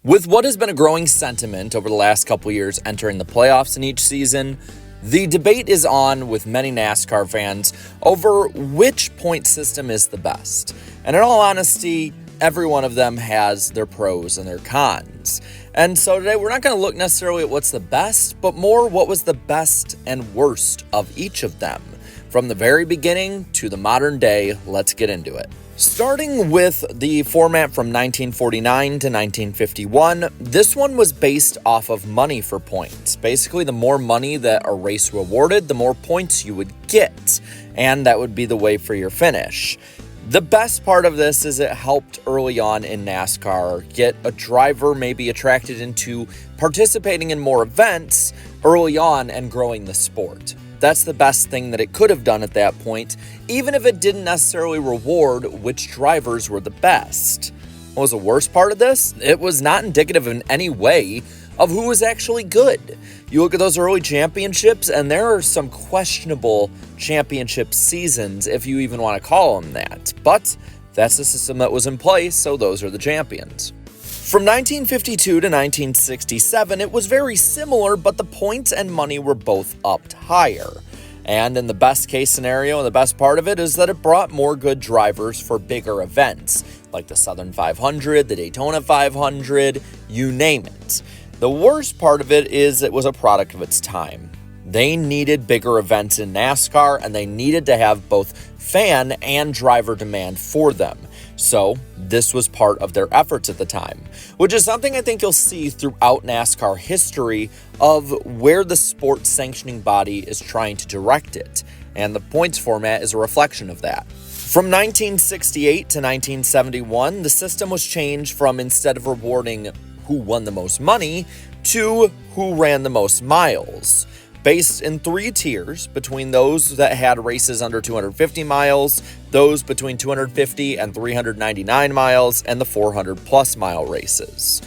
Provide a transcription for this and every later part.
With what has been a growing sentiment over the last couple years entering the playoffs in each season, the debate is on with many NASCAR fans over which point system is the best. And in all honesty, every one of them has their pros and their cons. And so today we're not going to look necessarily at what's the best, but more what was the best and worst of each of them. From the very beginning to the modern day, let's get into it. Starting with the format from 1949 to 1951, this one was based off of money for points. Basically, the more money that a race rewarded, the more points you would get, and that would be the way for your finish. The best part of this is it helped early on in NASCAR get a driver maybe attracted into participating in more events early on and growing the sport. That's the best thing that it could have done at that point, even if it didn't necessarily reward which drivers were the best. What was the worst part of this? It was not indicative in any way of who was actually good. You look at those early championships, and there are some questionable championship seasons, if you even want to call them that. But that's the system that was in place, so those are the champions. From 1952 to 1967, it was very similar, but the points and money were both upped higher. And in the best case scenario, and the best part of it is that it brought more good drivers for bigger events, like the Southern 500, the Daytona 500, you name it. The worst part of it is it was a product of its time. They needed bigger events in NASCAR, and they needed to have both fan and driver demand for them. So this was part of their efforts at the time, which is something I think you'll see throughout NASCAR history of where the sports sanctioning body is trying to direct it. And the points format is a reflection of that. From 1968 to 1971, the system was changed from instead of rewarding who won the most money to who ran the most miles, based in 3 tiers between those that had races under 250 miles, those between 250 and 399 miles, and the 400-plus mile races.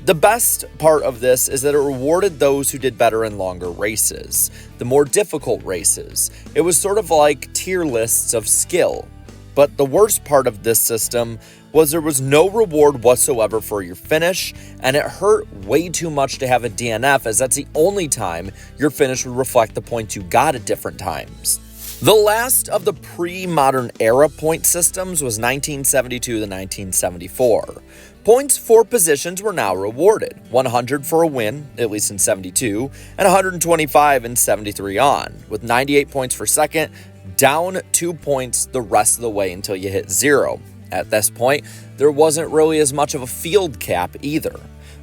The best part of this is that it rewarded those who did better in longer races, the more difficult races. It was sort of like tier lists of skill. But the worst part of this system was there was no reward whatsoever for your finish, and it hurt way too much to have a DNF, as that's the only time your finish would reflect the points you got at different times. The last of the pre-modern era point systems was 1972 to 1974. Points for positions were now rewarded, 100 for a win, at least in 72, and 125 in 73 on, with 98 points for second, down 2 points the rest of the way until you hit 0. At this point, there wasn't really as much of a field cap either.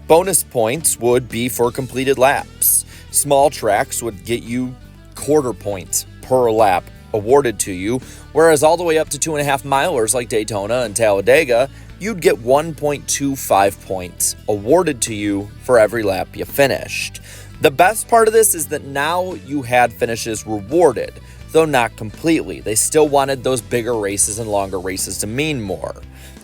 Bonus points would be for completed laps. Small tracks would get you quarter points per lap awarded to you, whereas all the way up to 2.5 milers like Daytona and Talladega, you'd get 1.25 points awarded to you for every lap you finished. The best part of this is that now you had finishes rewarded, though not completely. They still wanted those bigger races and longer races to mean more.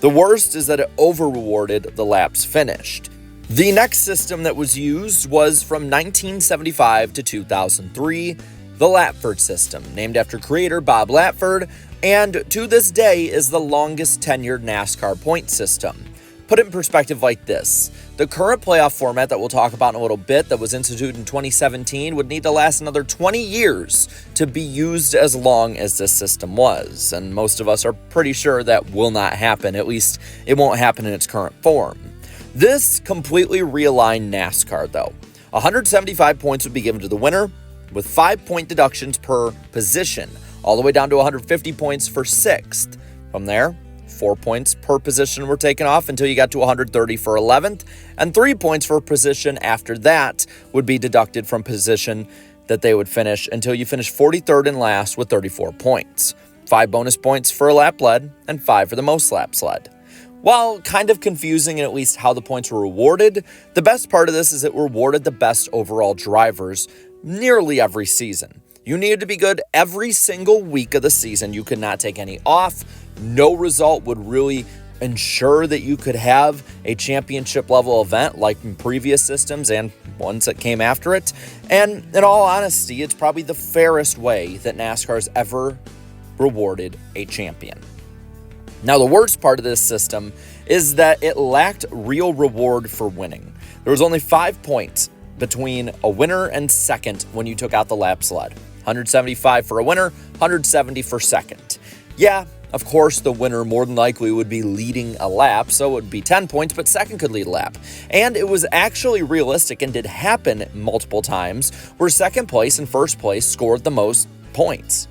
The worst is that it over-rewarded the laps finished. The next system that was used was from 1975 to 2003, the Latford system, named after creator Bob Latford, and to this day is the longest tenured NASCAR point system. Put it in perspective like this. The current playoff format that we'll talk about in a little bit that was instituted in 2017 would need to last another 20 years to be used as long as this system was. And most of us are pretty sure that will not happen. At least it won't happen in its current form. This completely realigned NASCAR though. 175 points would be given to the winner with 5-point deductions per position, all the way down to 150 points for 6th. From there, 4 points per position were taken off until you got to 130 for 11th, and 3 points for position after that would be deducted from position that they would finish until you finish 43rd and last with 34 points. 5 bonus points for a lap led, and 5 for the most laps led. While kind of confusing in at least how the points were rewarded, the best part of this is it rewarded the best overall drivers nearly every season. You needed to be good every single week of the season. You could not take any off. No result would really ensure that you could have a championship level event like in previous systems and ones that came after it. And in all honesty, it's probably the fairest way that NASCAR has ever rewarded a champion. Now, the worst part of this system is that it lacked real reward for winning. There was only 5 points between a winner and second when you took out the laps led. 175 for a winner, 170 for second. Yeah, of course, the winner more than likely would be leading a lap, so it would be 10 points, but second could lead a lap. And it was actually realistic and did happen multiple times where second place and first place scored the most points.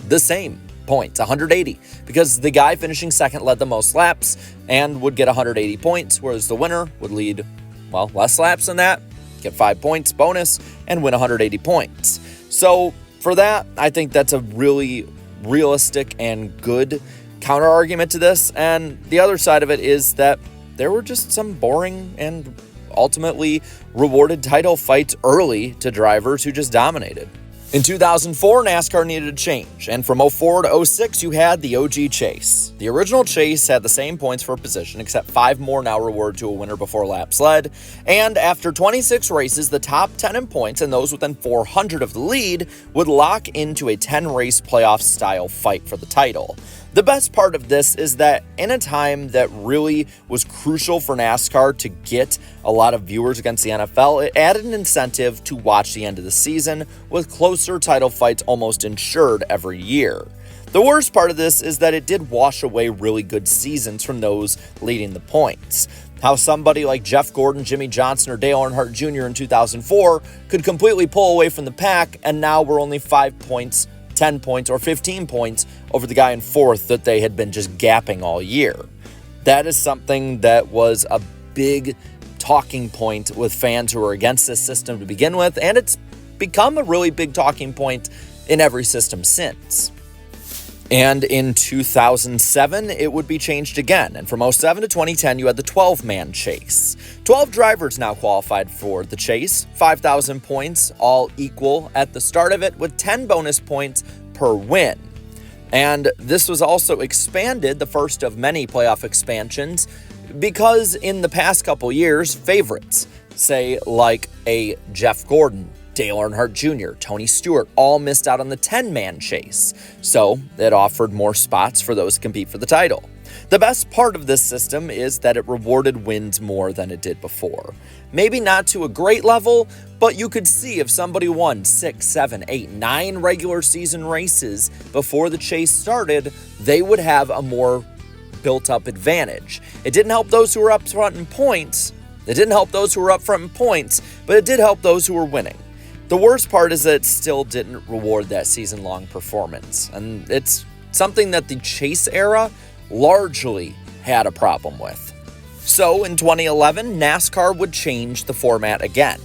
The same points, 180, because the guy finishing second led the most laps and would get 180 points, whereas the winner would lead, well, less laps than that, get 5 points bonus, and win 180 points. So for that, I think that's a really realistic and good counter argument to this. And the other side of it is that there were just some boring and ultimately rewarded title fights early to drivers who just dominated. In 2004, NASCAR needed a change, and from 04 to 06, you had the OG Chase. The original Chase had the same points for position, except 5 more now reward to a winner before laps led, and after 26 races, the top 10 in points and those within 400 of the lead would lock into a 10-race playoff-style fight for the title. The best part of this is that in a time that really was crucial for NASCAR to get a lot of viewers against the NFL, it added an incentive to watch the end of the season with closer title fights almost ensured every year. The worst part of this is that it did wash away really good seasons from those leading the points. How somebody like Jeff Gordon, Jimmy Johnson, or Dale Earnhardt Jr. in 2004 could completely pull away from the pack, and now we're only 5 points, 10 points, or 15 points over the guy in fourth that they had been just gapping all year. That is something that was a big talking point with fans who are against this system to begin with, and it's become a really big talking point in every system since. And in 2007, it would be changed again. And from 07 to 2010, you had the 12-man chase. 12 drivers now qualified for the chase, 5,000 points, all equal at the start of it, with 10 bonus points per win. And this was also expanded, the first of many playoff expansions, because in the past couple years, favorites, say like a Jeff Gordon, Dale Earnhardt Jr., Tony Stewart, all missed out on the 10-man chase, so it offered more spots for those to compete for the title. The best part of this system is that it rewarded wins more than it did before. Maybe not to a great level, but you could see if somebody won 6, 7, 8, 9 regular season races before the chase started, they would have a more built-up advantage. It didn't help those who were up front in points. But it did help those who were winning. The worst part is that it still didn't reward that season-long performance, and it's something that the chase era largely had a problem with. So in 2011, NASCAR would change the format again.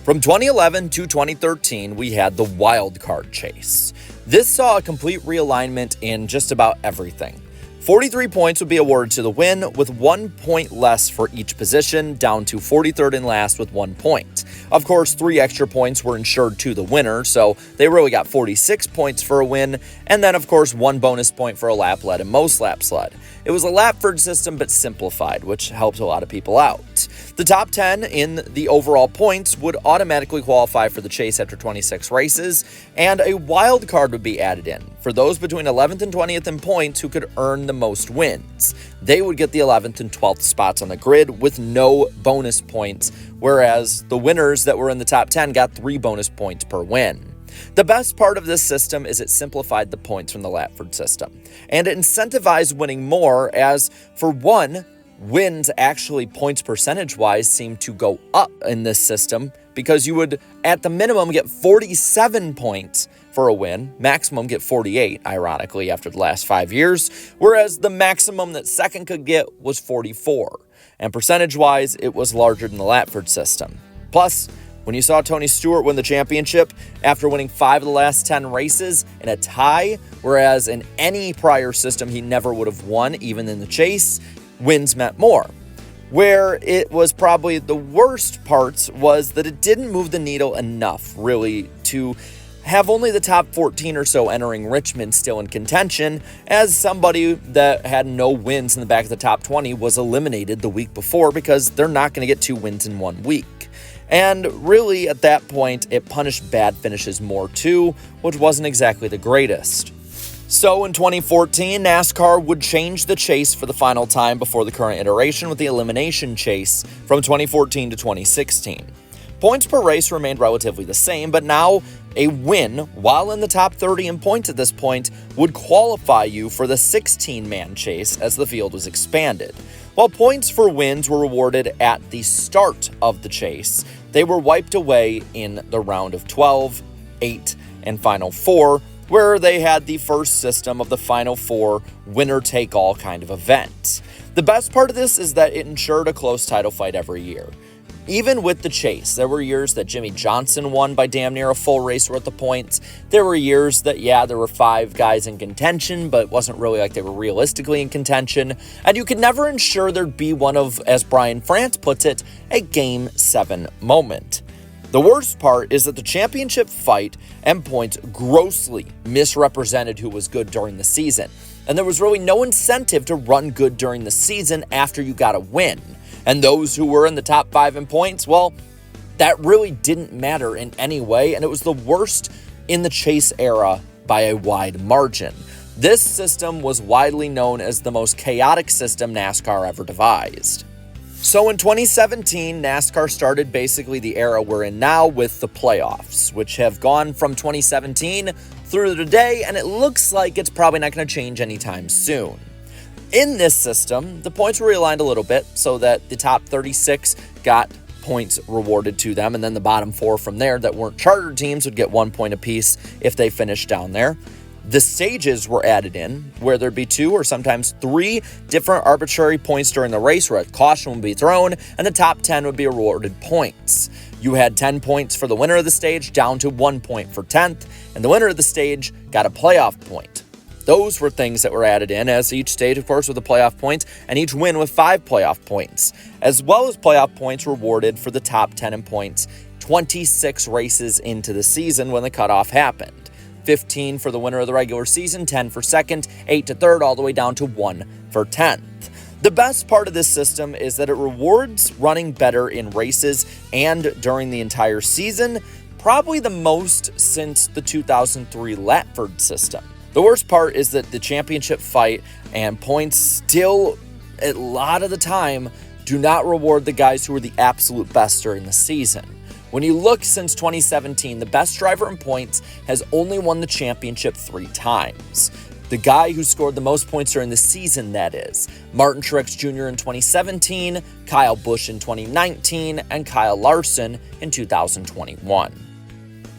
From 2011 to 2013, we had the wild card chase. This saw a complete realignment in just about everything. 43 points would be awarded to the win, with 1 point less for each position, down to 43rd and last with 1 point. Of course, 3 extra points were insured to the winner, so they really got 46 points for a win, and then of course 1 bonus point for a lap led and most laps led. It was a Lapford system but simplified, which helped a lot of people out. The top 10 in the overall points would automatically qualify for the chase after 26 races, and a wild card would be added in for those between 11th and 20th in points who could earn the most wins. They would get the 11th and 12th spots on the grid with no bonus points, whereas the winners that were in the top 10 got 3 bonus points per win. The best part of this system is it simplified the points from the Lapford system, and it incentivized winning more as, for one, wins actually points percentage-wise seem to go up in this system because you would, at the minimum, get 47 points for a win, maximum get 48, ironically, after the last 5 years, whereas the maximum that second could get was 44, and percentage-wise, it was larger than the Lapford system. Plus, when you saw Tony Stewart win the championship after winning 5 of the last 10 races in a tie, whereas in any prior system he never would have won, even in the chase, wins meant more. Where it was probably the worst parts was that it didn't move the needle enough, really, to have only the top 14 or so entering Richmond still in contention, as somebody that had no wins in the back of the top 20 was eliminated the week before because they're not going to get 2 wins in 1 week. And really, at that point, it punished bad finishes more too, which wasn't exactly the greatest. So in 2014, NASCAR would change the chase for the final time before the current iteration with the elimination chase from 2014 to 2016. Points per race remained relatively the same, but now a win, while in the top 30 in points at this point, would qualify you for the 16-man chase as the field was expanded. While points for wins were rewarded at the start of the chase, they were wiped away in the round of 12, 8, and Final 4, where they had the first system of the Final Four winner-take-all kind of event. The best part of this is that it ensured a close title fight every year. Even with the chase, there were years that Jimmie Johnson won by damn near a full race worth of points. There were years that, there were 5 guys in contention, but it wasn't really like they were realistically in contention. And you could never ensure there'd be one of, as Brian France puts it, a Game 7 moment. The worst part is that the championship fight and points grossly misrepresented who was good during the season. And there was really no incentive to run good during the season after you got a win. And those who were in the top 5 in points, well, that really didn't matter in any way, and it was the worst in the chase era by a wide margin. This system was widely known as the most chaotic system NASCAR ever devised. So in 2017, NASCAR started basically the era we're in now with the playoffs, which have gone from 2017 through today, and it looks like it's probably not going to change anytime soon. In this system, the points were realigned a little bit so that the top 36 got points rewarded to them, and then the bottom 4 from there that weren't charter teams would get 1 point apiece if they finished down there. The stages were added in, where there'd be 2 or sometimes 3 different arbitrary points during the race where a caution would be thrown, and the top 10 would be awarded points. You had 10 points for the winner of the stage, down to 1 point for 10th, and the winner of the stage got a playoff point. Those were things that were added in, as each stage, of course, with the playoff points, and each win with 5 playoff points, as well as playoff points rewarded for the top 10 in points 26 races into the season when the cutoff happened. 15 for the winner of the regular season, 10 for second, 8 to third, all the way down to 1 for 10th. The best part of this system is that it rewards running better in races and during the entire season, probably the most since the 2003 Latford system. The worst part is that the championship fight and points still, a lot of the time, do not reward the guys who are the absolute best during the season. When you look since 2017, the best driver in points has only won the championship 3 times. The guy who scored the most points during the season, that is. Martin Truex Jr. in 2017, Kyle Busch in 2019, and Kyle Larson in 2021.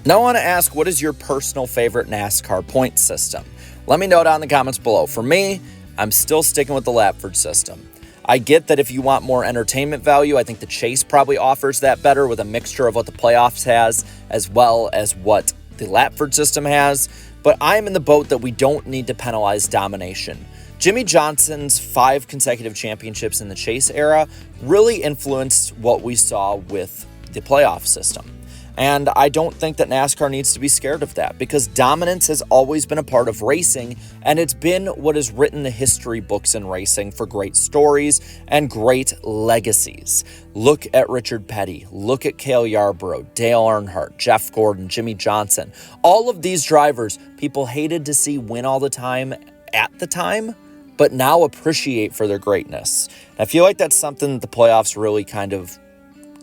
Now I want to ask, what is your personal favorite NASCAR point system? Let me know down in the comments below. For me, I'm still sticking with the Latford system. I get that if you want more entertainment value, I think the chase probably offers that better with a mixture of what the playoffs has as well as what the Latford system has, but I'm in the boat that we don't need to penalize domination. Jimmie Johnson's 5 consecutive championships in the chase era really influenced what we saw with the playoff system. And I don't think that NASCAR needs to be scared of that, because dominance has always been a part of racing, and it's been what has written the history books in racing for great stories and great legacies. Look at Richard Petty, look at Cale Yarborough, Dale Earnhardt, Jeff Gordon, Jimmie Johnson. All of these drivers people hated to see win all the time at the time, but now appreciate for their greatness. I feel like that's something that the playoffs really kind of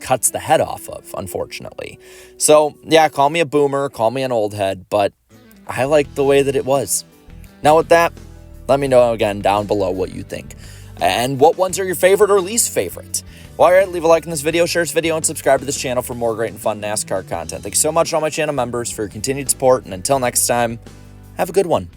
cuts the head off of, unfortunately. So, yeah, call me a boomer, call me an old head, but I like the way that it was. Now with that, let me know again down below what you think. And what ones are your favorite or least favorite? Well, all right, leave a like on this video, share this video, and subscribe to this channel for more great and fun NASCAR content. Thanks so much to all my channel members for your continued support, and until next time, have a good one.